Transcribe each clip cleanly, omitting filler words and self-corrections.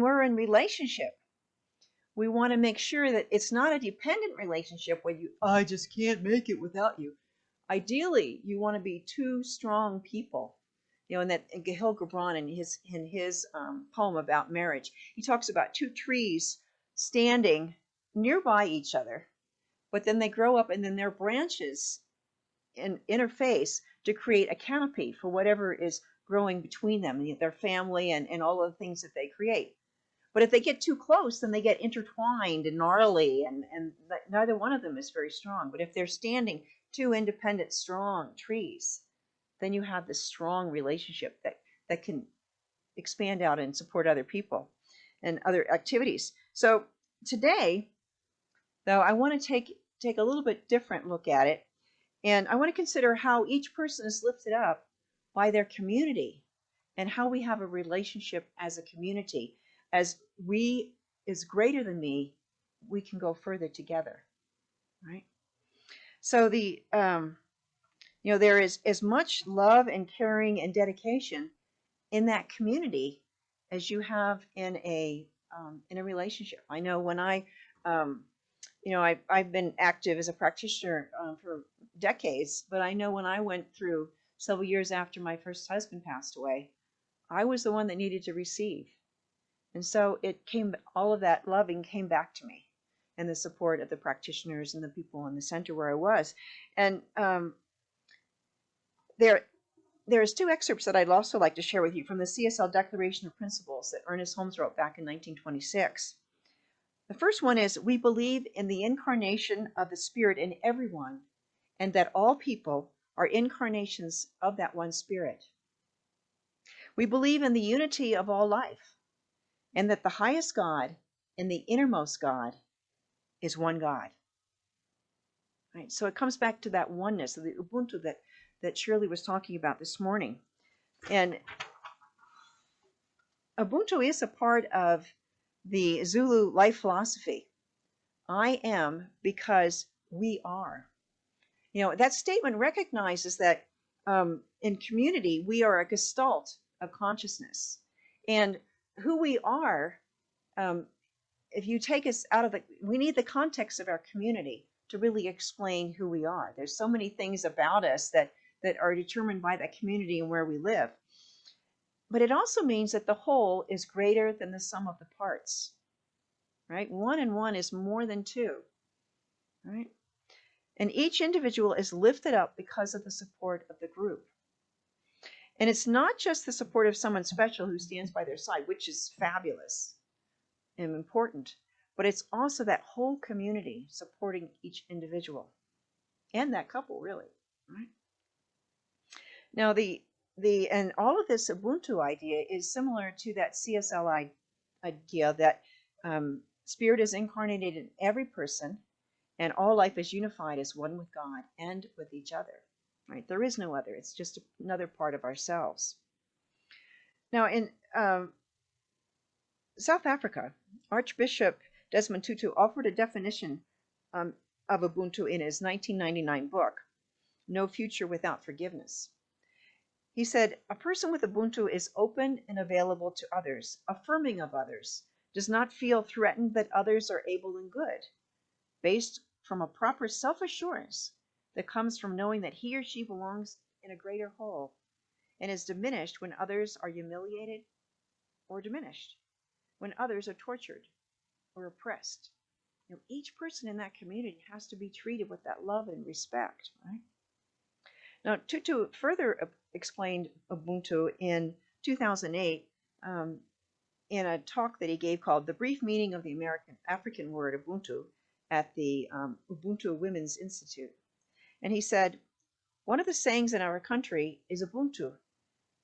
we're in relationship, we want to make sure that it's not a dependent relationship where I just can't make it without you. Ideally, you want to be two strong people. You know, in that Gahil Gibran, in his poem about marriage, he talks about two trees standing nearby each other, but then they grow up and then their branches interface to create a canopy for whatever is growing between them, their family and all of the things that they create. But if they get too close, then they get intertwined and gnarly, and neither one of them is very strong. But if they're standing two independent, strong trees, then you have this strong relationship that can expand out and support other people and other activities. So today, though, I want to take a little bit different look at it, and I want to consider how each person is lifted up by their community and how we have a relationship as a community. As we is greater than me, we can go further together, right? So there is as much love and caring and dedication in that community as you have in a relationship. I know when I've been active as a practitioner for decades, but I know when I went through several years after my first husband passed away, I was the one that needed to receive. And so all of that loving came back to me, and the support of the practitioners and the people in the center where I was. And there's two excerpts that I'd also like to share with you from the CSL Declaration of Principles that Ernest Holmes wrote back in 1926. The first one is, we believe in the incarnation of the Spirit in everyone, and that all people are incarnations of that one Spirit. We believe in the unity of all life, and that the highest God and the innermost God is one God. Right? So it comes back to that oneness, of the Ubuntu that Shirley was talking about this morning. And Ubuntu is a part of the Zulu life philosophy. I am because we are. You know, that statement recognizes that in community, we are a gestalt of consciousness. And who we are, if you take us out of we need the context of our community to really explain who we are. There's so many things about us that are determined by that community and where we live. But it also means that the whole is greater than the sum of the parts, right? 1 and 1 is more than 2, right? And each individual is lifted up because of the support of the group. And it's not just the support of someone special who stands by their side, which is fabulous and important, but it's also that whole community supporting each individual and that couple, really, right? Now, and all of this Ubuntu idea is similar to that CSL idea that spirit is incarnated in every person, and all life is unified as one with God and with each other. Right? There is no other. It's just another part of ourselves. Now, in South Africa, Archbishop Desmond Tutu offered a definition of Ubuntu in his 1999 book, No Future Without Forgiveness. He said, a person with Ubuntu is open and available to others, affirming of others, does not feel threatened that others are able and good, based from a proper self-assurance that comes from knowing that he or she belongs in a greater whole, and is diminished when others are humiliated or diminished, when others are tortured or oppressed. You know, each person in that community has to be treated with that love and respect, right? Now, Tutu further explained Ubuntu in 2008 in a talk that he gave called The Brief Meaning of the African Word Ubuntu at the Ubuntu Women's Institute. And he said, one of the sayings in our country is Ubuntu,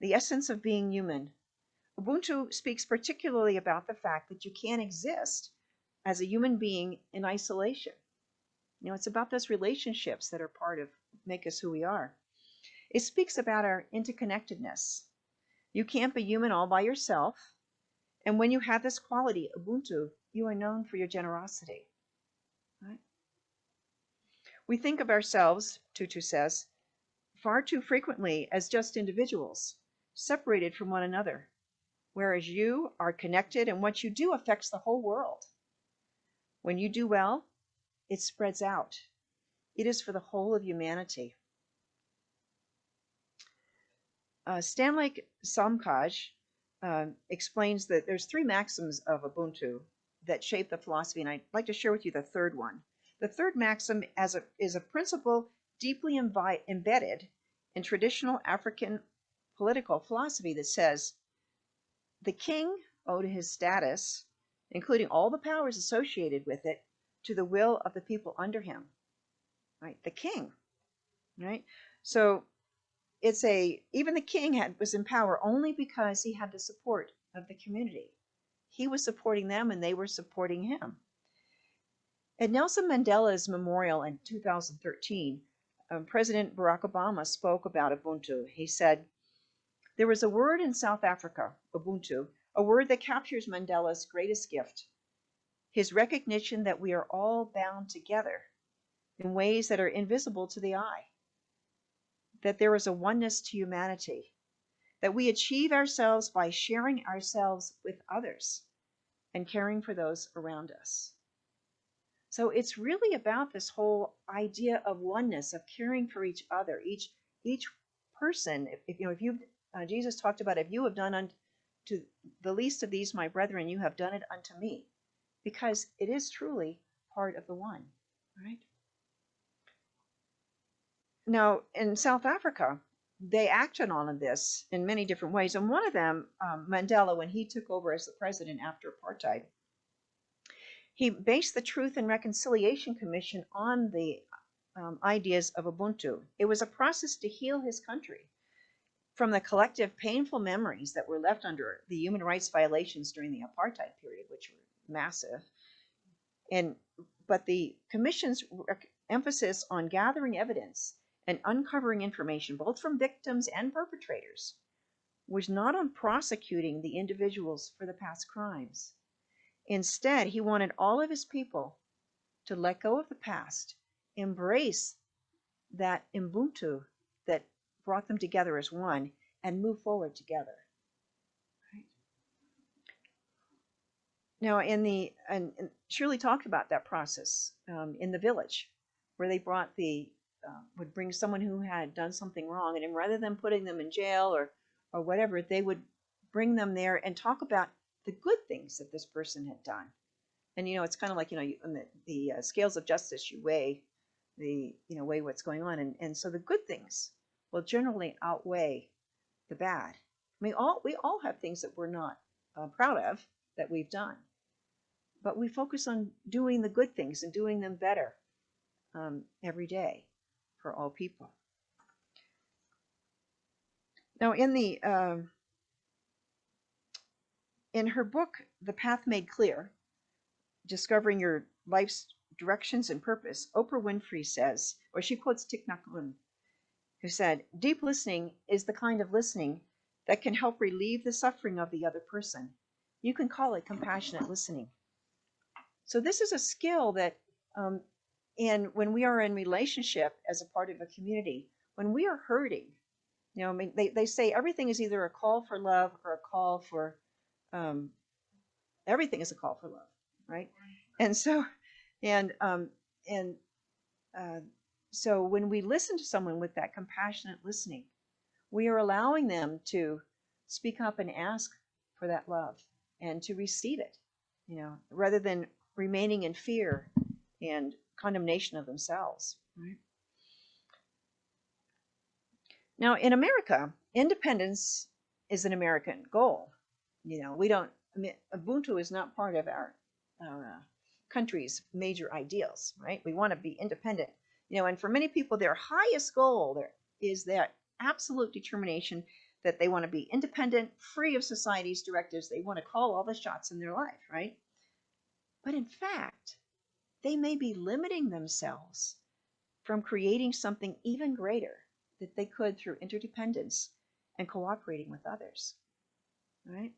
the essence of being human. Ubuntu speaks particularly about the fact that you can't exist as a human being in isolation. You know, it's about those relationships that are make us who we are. It speaks about our interconnectedness. You can't be human all by yourself. And when you have this quality, Ubuntu, you are known for your generosity. Right? We think of ourselves, Tutu says, far too frequently as just individuals, separated from one another. whereas you are connected and what you do affects the whole world. When you do well, it spreads out. It is for the whole of humanity. Stanley Samkaj explains that there's 3 maxims of Ubuntu that shape the philosophy, and I'd like to share with you the third one. The third maxim is a principle deeply embedded in traditional African political philosophy that says, the king owed his status, including all the powers associated with it, to the will of the people under him. Right? The king. Right? So even the king was in power only because he had the support of the community. He was supporting them and they were supporting him. At Nelson Mandela's memorial in 2013, President Barack Obama spoke about Ubuntu. He said, there was a word in South Africa, Ubuntu, a word that captures Mandela's greatest gift, his recognition that we are all bound together in ways that are invisible to the eye, that there is a oneness to humanity, that we achieve ourselves by sharing ourselves with others and caring for those around us. So it's really about this whole idea of oneness, of caring for each other, each person. Jesus talked about, if you have done unto the least of these, my brethren, you have done it unto me, because it is truly part of the one, right? Now, in South Africa, they acted on this in many different ways. And one of them, Mandela, when he took over as the president after apartheid, he based the Truth and Reconciliation Commission on the ideas of Ubuntu. It was a process to heal his country from the collective painful memories that were left under the human rights violations during the apartheid period, which were massive. But the commission's emphasis on gathering evidence and uncovering information, both from victims and perpetrators, was not on prosecuting the individuals for the past crimes. Instead, he wanted all of his people to let go of the past, embrace that Ubuntu that brought them together as one, and move forward together. Right? Now, and Shirley talked about that process in the village, where they would bring someone who had done something wrong, and rather than putting them in jail or whatever, they would bring them there and talk about the good things that this person had done. And it's kind of like on the scales of justice, you weigh weigh what's going on, and so the good things will generally outweigh the bad. I mean, we all have things that we're not proud of that we've done, but we focus on doing the good things and doing them better every day for all people. Now, in her book, The Path Made Clear, Discovering Your Life's Directions and Purpose, Oprah Winfrey says, or she quotes Thich Nhat Hanh, who said, deep listening is the kind of listening that can help relieve the suffering of the other person. You can call it compassionate listening. So this is a skill that, and when we are in relationship as a part of a community, when we are hurting, I mean, they say everything is either a call for love or a call for, everything is a call for love, right? And so, so when we listen to someone with that compassionate listening, we are allowing them to speak up and ask for that love and to receive it, rather than remaining in fear and condemnation of themselves. Right? Now, in America, independence is an American goal. Ubuntu is not part of our country's major ideals, right? We want to be independent, and for many people, their highest goal is that absolute determination that they want to be independent, free of society's directives. They want to call all the shots in their life, right? But in fact, they may be limiting themselves from creating something even greater that they could through interdependence and cooperating with others, right?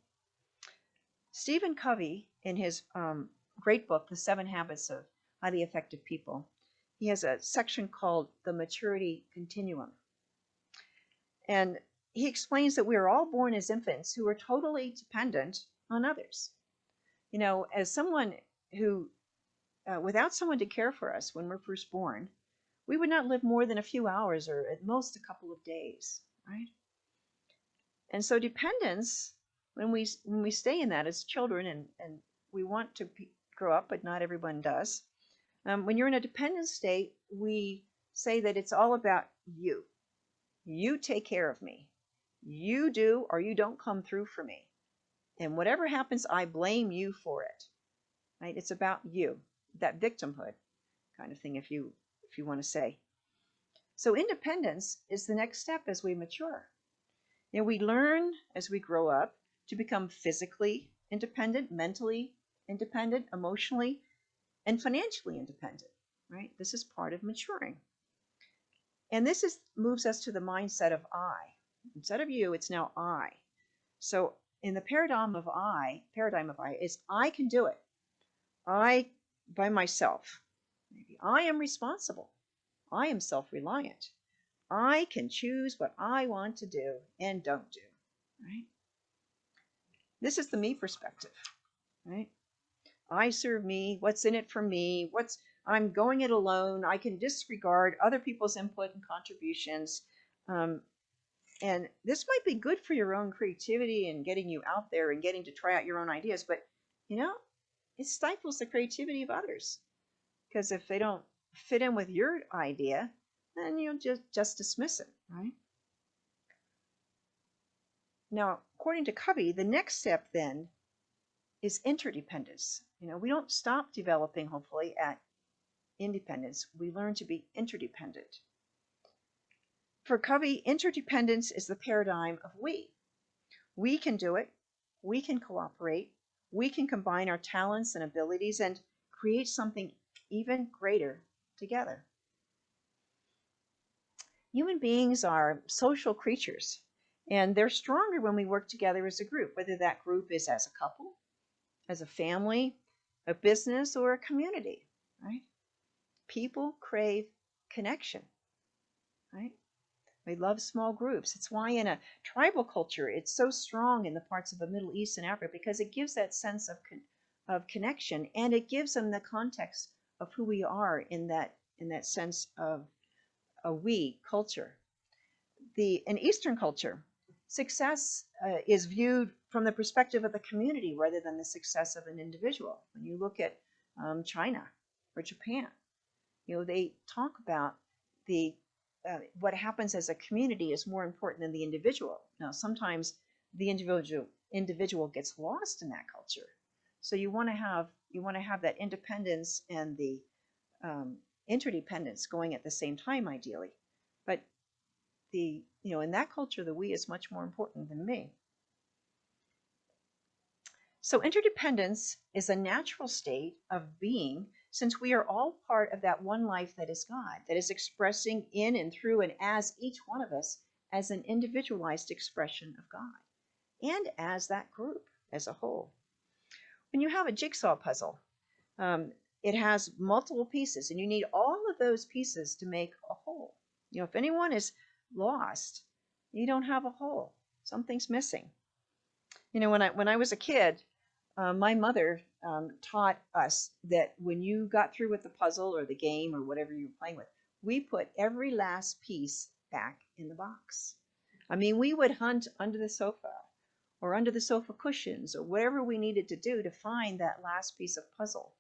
Stephen Covey, in his great book, The 7 Habits of Highly Effective People, he has a section called the Maturity Continuum. And he explains that we are all born as infants who are totally dependent on others. You know, as someone who, without someone to care for us when we're first born, we would not live more than a few hours or at most a couple of days, right? And so dependence, when we stay in that as children, and we want to grow up, but not everyone does. When you're in a dependent state, we say that it's all about you. You take care of me. You do or you don't come through for me. And whatever happens, I blame you for it. Right? It's about you. That victimhood kind of thing, if you want to say. So independence is the next step as we mature. You know, we learn as we grow up to become physically independent, mentally independent, emotionally, and financially independent. Right? This is part of maturing. And this moves us to the mindset of I. Instead of you, it's now I. So in the paradigm of I is I can do it. I by myself. Maybe I am responsible. I am self-reliant. I can choose what I want to do and don't do. Right? This is the me perspective. Right? I serve me. What's in it for me? I'm going it alone. I can disregard other people's input and contributions. And this might be good for your own creativity and getting you out there and getting to try out your own ideas, but it stifles the creativity of others. Because if they don't fit in with your idea, then you'll just dismiss it, right? Now, according to Covey, the next step then is interdependence. We don't stop developing, hopefully, at independence. We learn to be interdependent. For Covey, interdependence is the paradigm of we. We can do it. We can cooperate. We can combine our talents and abilities and create something even greater together. Human beings are social creatures, and they're stronger when we work together as a group, whether that group is as a couple, as a family, a business, or a community, right? People crave connection, right? We love small groups. It's why in a tribal culture, it's so strong in the parts of the Middle East and Africa, because it gives that sense of connection, and it gives them the context of who we are in that sense of a we culture. In Eastern culture, success is viewed from the perspective of the community rather than the success of an individual. When you look at China or Japan, they talk about what happens as a community is more important than the individual. Now, sometimes the individual gets lost in that culture. So you want to have that independence and the interdependence going at the same time, ideally. But in that culture, the we is much more important than me. So interdependence is a natural state of being, since we are all part of that one life that is God, that is expressing in and through and as each one of us as an individualized expression of God, and as that group as a whole. When you have a jigsaw puzzle, it has multiple pieces, and you need all of those pieces to make a whole. If anyone is lost, you don't have a whole. Something's missing. When I was a kid, my mother taught us that when you got through with the puzzle or the game or whatever you were playing with, we put every last piece back in the box. I mean, we would hunt under the sofa or under the sofa cushions or whatever we needed to do to find that last piece of puzzle.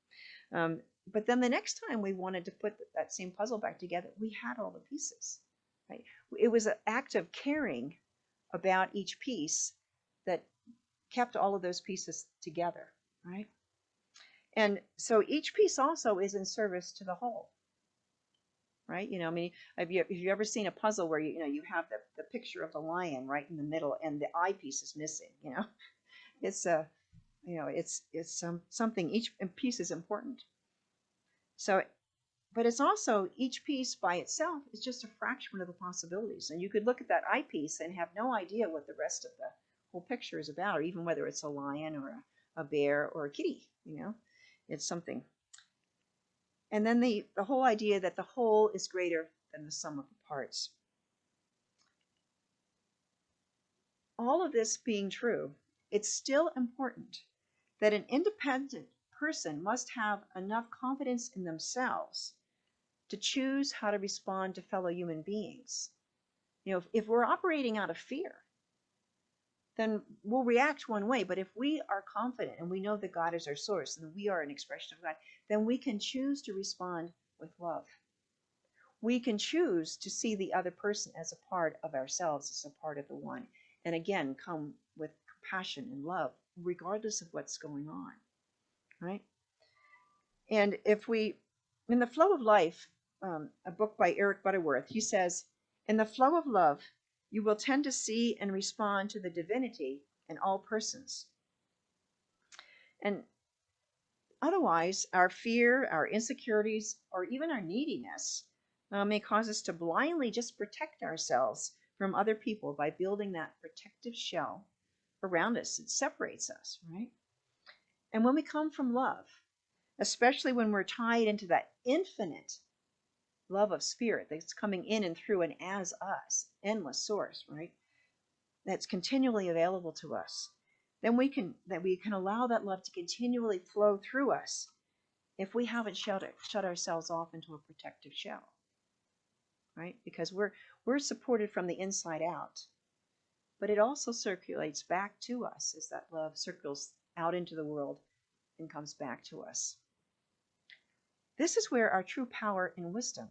But then the next time we wanted to put that same puzzle back together, we had all the pieces. Right? It was an act of caring about each piece that kept all of those pieces together, right? And so each piece also is in service to the whole, right? I mean, have you ever seen a puzzle where you have the picture of the lion right in the middle and the eye piece is missing? It's something. Each piece is important. So, but it's also each piece by itself is just a fraction of the possibilities, and you could look at that eye piece and have no idea what the rest of the whole picture is about, or even whether it's a lion or a bear or a kitty. It's something. And then the whole idea that the whole is greater than the sum of the parts. all of this being true, it's still important that an independent person must have enough confidence in themselves to choose how to respond to fellow human beings. If we're operating out of fear, then we'll react one way. But if we are confident and we know that God is our source and we are an expression of God, then we can choose to respond with love. We can choose to see the other person as a part of ourselves, as a part of the one. And again, come with compassion and love, regardless of what's going on, right? And in The Flow of Life, a book by Eric Butterworth, he says, in the flow of love, you will tend to see and respond to the divinity in all persons. And otherwise, our fear, our insecurities, or even our neediness may cause us to blindly just protect ourselves from other people by building that protective shell around us. It separates us, right? And when we come from love, especially when we're tied into that infinite love of spirit that's coming in and through and as us, endless source, right? That's continually available to us. Then we can allow that love to continually flow through us if we haven't shut ourselves off into a protective shell, right? Because we're supported from the inside out, but it also circulates back to us as that love circles out into the world and comes back to us. This is where our true power and wisdom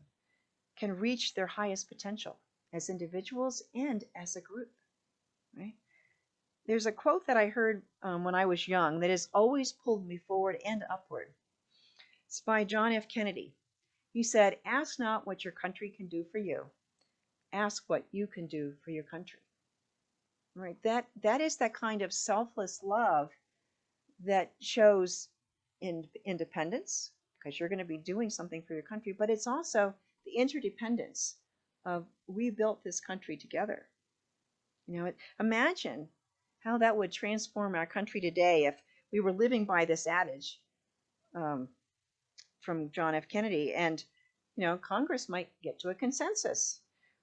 can reach their highest potential as individuals and as a group, right? There's a quote that I heard when I was young that has always pulled me forward and upward. It's by John F. Kennedy. He said, "Ask not what your country can do for you. Ask what you can do for your country." Right? That is that kind of selfless love that shows in independence, because you're going to be doing something for your country, but it's also the interdependence of we built this country together. Imagine how that would transform our country today if we were living by this adage from John F. Kennedy, and Congress might get to a consensus,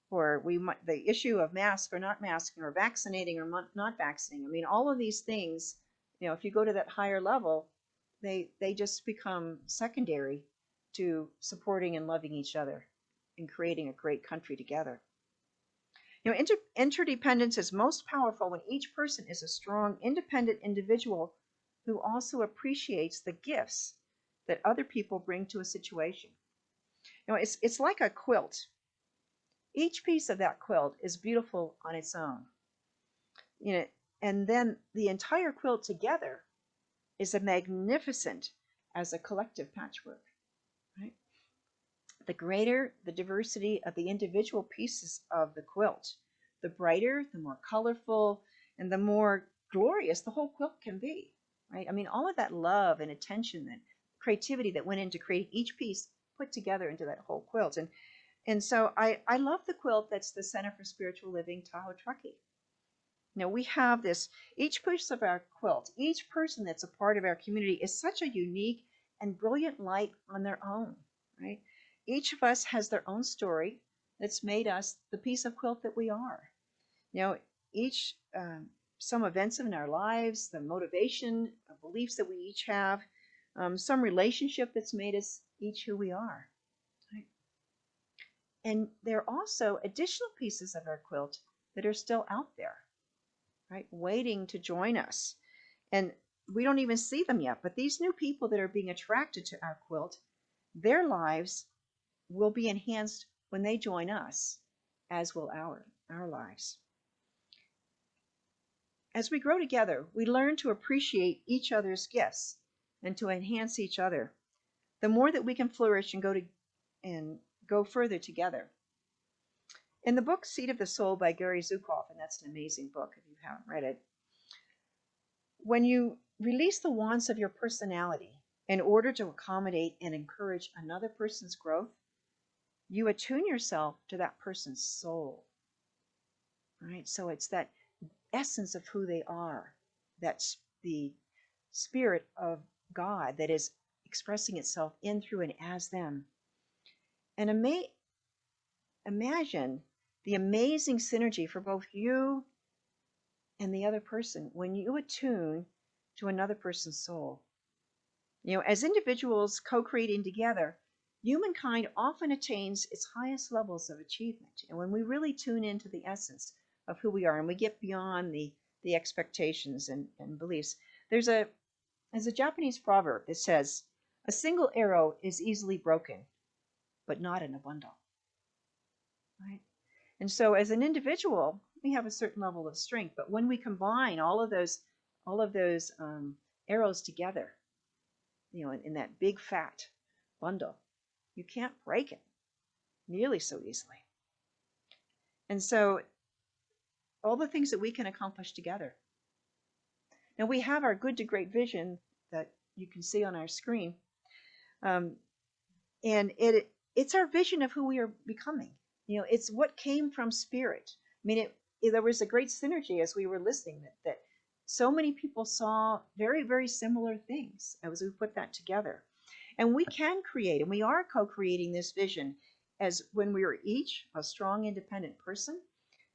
or the issue of mask or not masking, or vaccinating or not vaccinating. I mean, all of these things, if you go to that higher level, they just become secondary to supporting and loving each other and creating a great country together. Interdependence is most powerful when each person is a strong, independent individual who also appreciates the gifts that other people bring to a situation. It's like a quilt. Each piece of that quilt is beautiful on its own. And then the entire quilt together is as magnificent as a collective patchwork, right? The greater the diversity of the individual pieces of the quilt, the brighter, the more colorful, and the more glorious the whole quilt can be, right? I mean, all of that love and attention and creativity that went into creating each piece put together into that whole quilt. And so I love the quilt that's the Center for Spiritual Living, Tahoe-Truckee. We have this, each piece of our quilt, each person that's a part of our community is such a unique and brilliant light on their own, right? Each of us has their own story that's made us the piece of quilt that we are. Each, some events in our lives, the motivation, the beliefs that we each have, some relationship that's made us each who we are. Right? And there are also additional pieces of our quilt that are still out there, right, waiting to join us. And we don't even see them yet, but these new people that are being attracted to our quilt, their lives will be enhanced when they join us, as will our lives. As we grow together, we learn to appreciate each other's gifts and to enhance each other. The more that we can flourish and go further together. In the book Seed of the Soul by Gary Zukav, and that's an amazing book if you haven't read it, when you release the wants of your personality in order to accommodate and encourage another person's growth, you attune yourself to that person's soul, right? So it's that essence of who they are. That's the spirit of God that is expressing itself in, through, and as them. And imagine the amazing synergy for both you and the other person, when you attune to another person's soul. As individuals co-creating together, humankind often attains its highest levels of achievement. And when we really tune into the essence of who we are and we get beyond the expectations and beliefs, there's a Japanese proverb that says, a single arrow is easily broken, but not in a bundle. Right? And so as an individual, we have a certain level of strength, but when we combine all of those arrows together, in that big fat bundle, you can't break it nearly so easily. And so all the things that we can accomplish together. Now we have our good to great vision that you can see on our screen. And it's our vision of who we are becoming. It's what came from spirit. I mean, there was a great synergy as we were listening that so many people saw very, very similar things as we put that together. And we can create, and we are co-creating this vision as when we are each a strong, independent person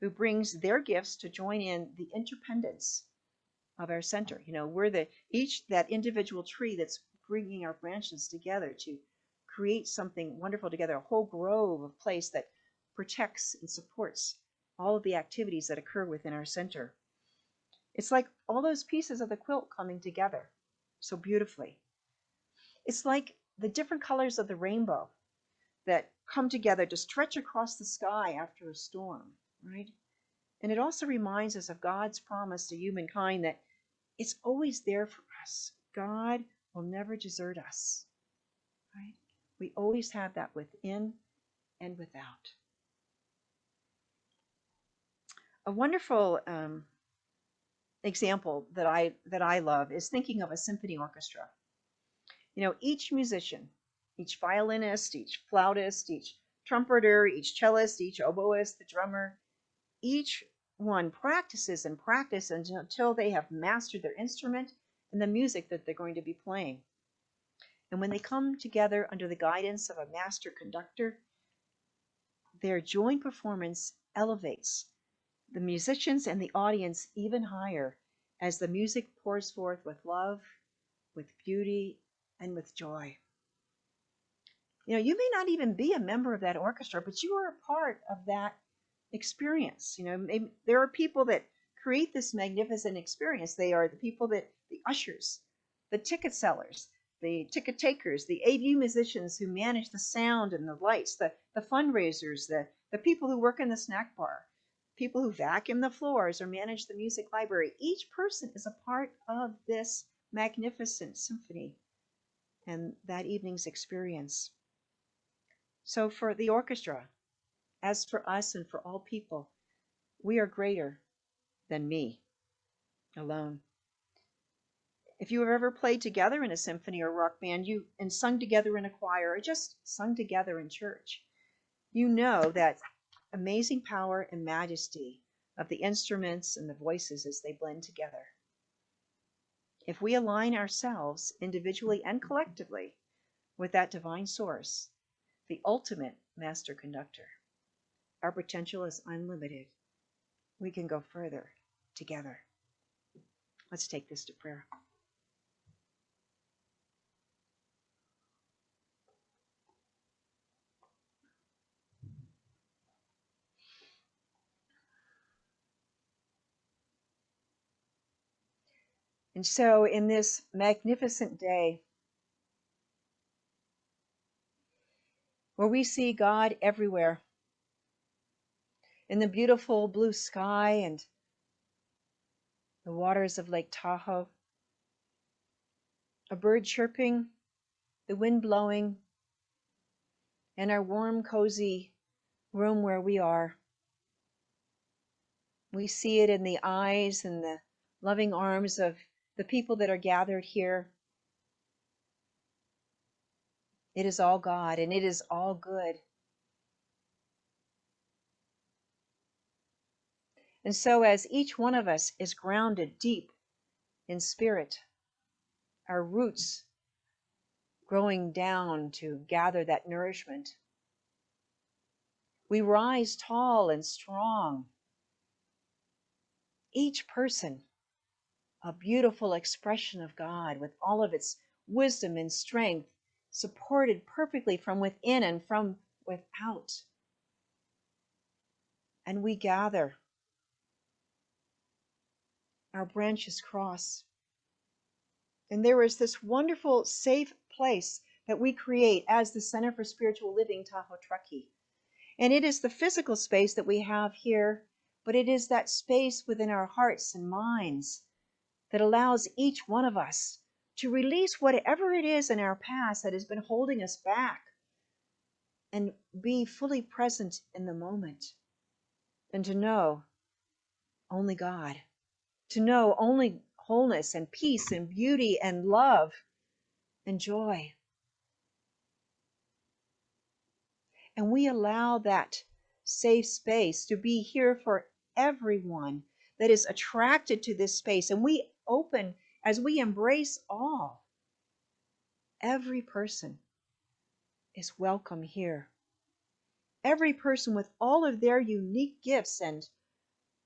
who brings their gifts to join in the interdependence of our center. We're each that individual tree that's bringing our branches together to create something wonderful together, a whole grove of place that protects and supports all of the activities that occur within our center. It's like all those pieces of the quilt coming together so beautifully. It's like the different colors of the rainbow that come together to stretch across the sky after a storm, right? And it also reminds us of God's promise to humankind that it's always there for us. God will never desert us, right? We always have that within and without. A wonderful example that I love is thinking of a symphony orchestra. Each musician, each violinist, each flautist, each trumpeter, each cellist, each oboist, the drummer, each one practices and practices until they have mastered their instrument and the music that they're going to be playing. And when they come together under the guidance of a master conductor, their joint performance elevates the musicians and the audience even higher as the music pours forth with love, with beauty, and with joy. You may not even be a member of that orchestra, but you are a part of that experience. There are people that create this magnificent experience. They are the people the ushers, the ticket sellers, the ticket takers, the AV musicians who manage the sound and the lights, the fundraisers, the people who work in the snack bar, people who vacuum the floors or manage the music library. Each person is a part of this magnificent symphony and that evening's experience. So for the orchestra, as for us and for all people, we are greater than me alone. If you have ever played together in a symphony or rock band, and sung together in a choir, or just sung together in church, you know that amazing power and majesty of the instruments and the voices as they blend together. If we align ourselves individually and collectively with that divine source, the ultimate master conductor, our potential is unlimited. We can go further together. Let's take this to prayer. And so in this magnificent day, where we see God everywhere, in the beautiful blue sky and the waters of Lake Tahoe, a bird chirping, the wind blowing, and our warm, cozy room where we are. We see it in the eyes and the loving arms of the people that are gathered here. It is all God, and it is all good. And so as each one of us is grounded deep in spirit, our roots growing down to gather that nourishment, we rise tall and strong each person a beautiful expression of God with all of its wisdom and strength, supported perfectly from within and from without. And we gather, our branches cross. And there is this wonderful, safe place that we create as the Center for Spiritual Living, Tahoe-Truckee. And it is the physical space that we have here, but it is that space within our hearts and minds that allows each one of us to release whatever it is in our past that has been holding us back and be fully present in the moment, and to know only God, to know only wholeness and peace and beauty and love and joy. And we allow that safe space to be here for everyone that is attracted to this space. And we open as we embrace all. Every person is welcome here. Every person with all of their unique gifts and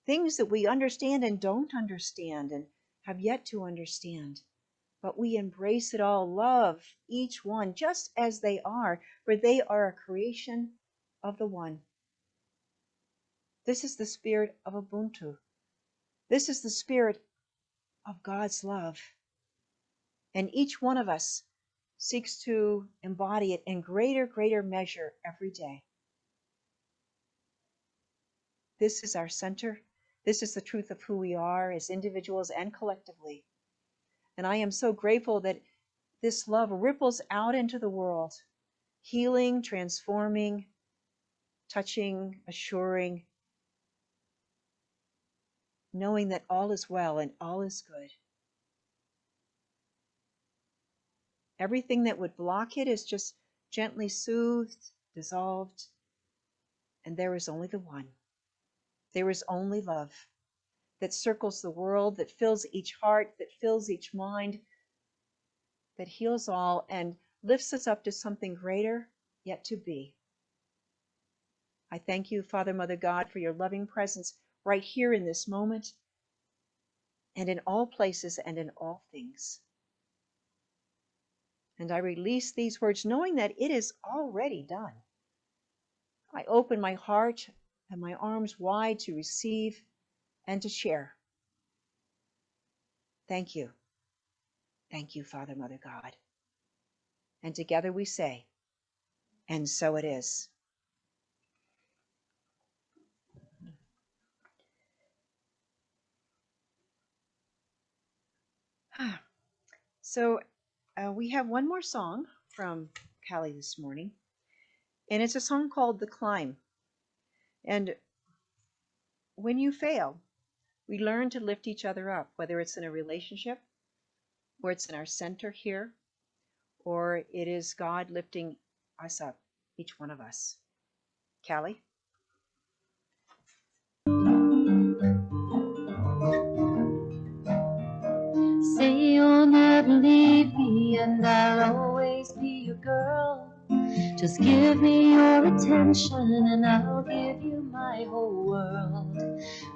things that we understand and don't understand and have yet to understand. But we embrace it all, love each one just as they are, for they are a creation of the One. This is the spirit of Ubuntu. This is the spirit of God's love. And each one of us seeks to embody it in greater measure every day. This is our center. This is the truth of who we are as individuals and collectively. And I am so grateful that this love ripples out into the world, healing, transforming, touching, assuring, knowing that all is well and all is good. Everything that would block it is just gently soothed, dissolved, and there is only the One. There is only love that circles the world, that fills each heart, that fills each mind, that heals all and lifts us up to something greater yet to be. I thank you, Father, Mother, God, for your loving presence right here in this moment and in all places and in all things. And I release these words knowing that it is already done. I open my heart and my arms wide to receive and to share. Thank you. Thank you, Father, Mother, God. And together we say, and so it is. So we have one more song from Callie this morning, and it's a song called The Climb. And when you fail, we learn to lift each other up, whether it's in a relationship, or it's in our center here, or it is God lifting us up, each one of us. Callie? Say you'll never leave me and I'll always be your girl. Just give me your attention and I'll give you my whole world.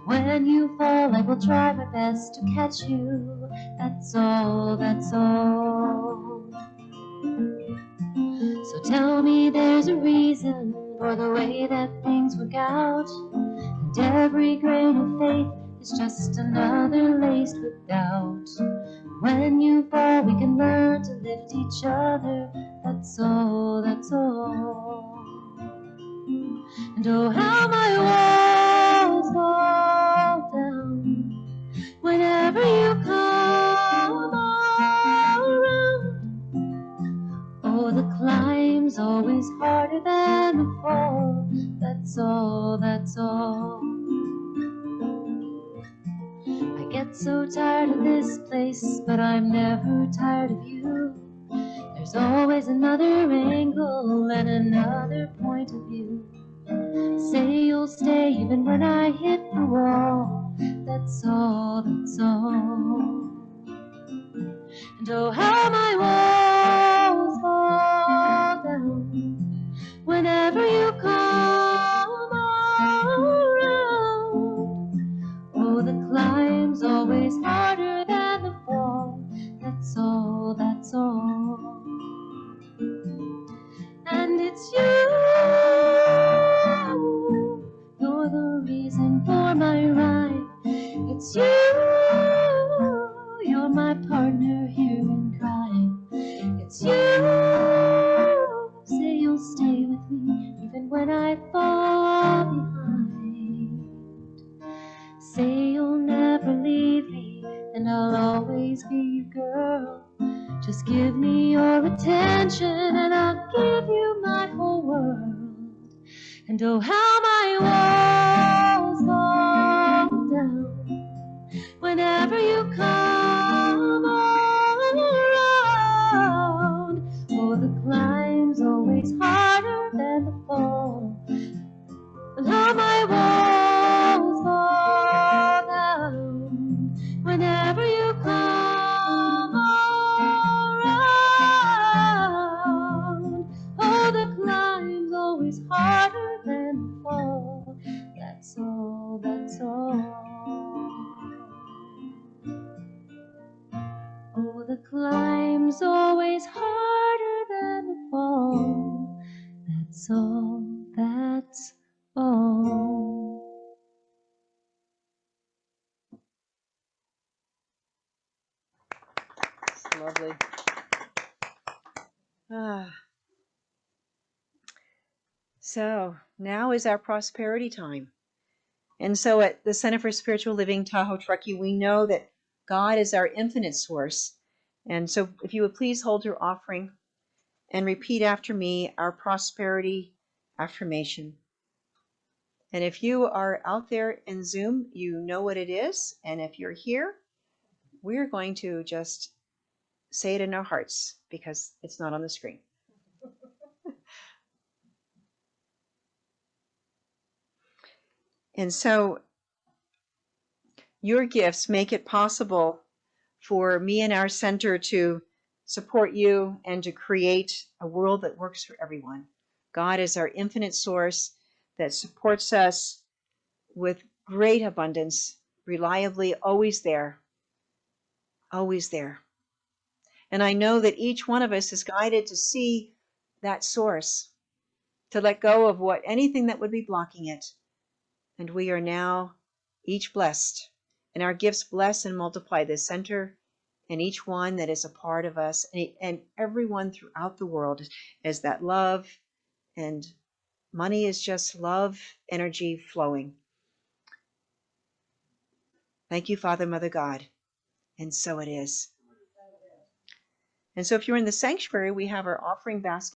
When you fall, I will try my best to catch you. That's all, that's all. So tell me there's a reason for the way that things work out. And every grain of faith is just another laced with doubt. When you fall, we can learn to lift each other. That's all, that's all. And oh, how my walls fall down whenever you come around. Oh, the climb's always harder than the fall. That's all, that's all. I get so tired of this place, but I'm never tired of you. There's always another angle and another point of view. Say you'll stay even when I hit the wall. That's all, that's all. And oh, how my walls fall down whenever you come around. Oh, the climb It's you. Say you'll stay with me even when I fall behind. Say you'll never leave me, and I'll always be your girl. Just give me your attention, and I'll give you my whole world. And oh, how my walls fall down whenever you come around. Oh, the climb's always harder than the fall. And how my walls fall down whenever you come around. Oh, the climb's always harder than the fall. That's all, that's all. Oh, the climb's always harder than the fall. That's all, that's all. It's lovely. So now is our prosperity time. And so at the Center for Spiritual Living, Tahoe-Truckee, we know that God is our infinite source. And so if you would please hold your offering and repeat after me our prosperity affirmation. And if you are out there in Zoom, you know what it is. And if you're here, we're going to just say it in our hearts because it's not on the screen. And so your gifts make it possible for me and our center to support you and to create a world that works for everyone. God is our infinite source that supports us with great abundance, reliably, always there, always there. And I know that each one of us is guided to see that source, to let go of anything that would be blocking it. And we are now each blessed, and our gifts bless and multiply this center and each one that is a part of us, and everyone throughout the world is that love, and money is just love energy flowing. Thank you, Father, Mother, God. And so it is. And so if you're in the sanctuary, we have our offering basket.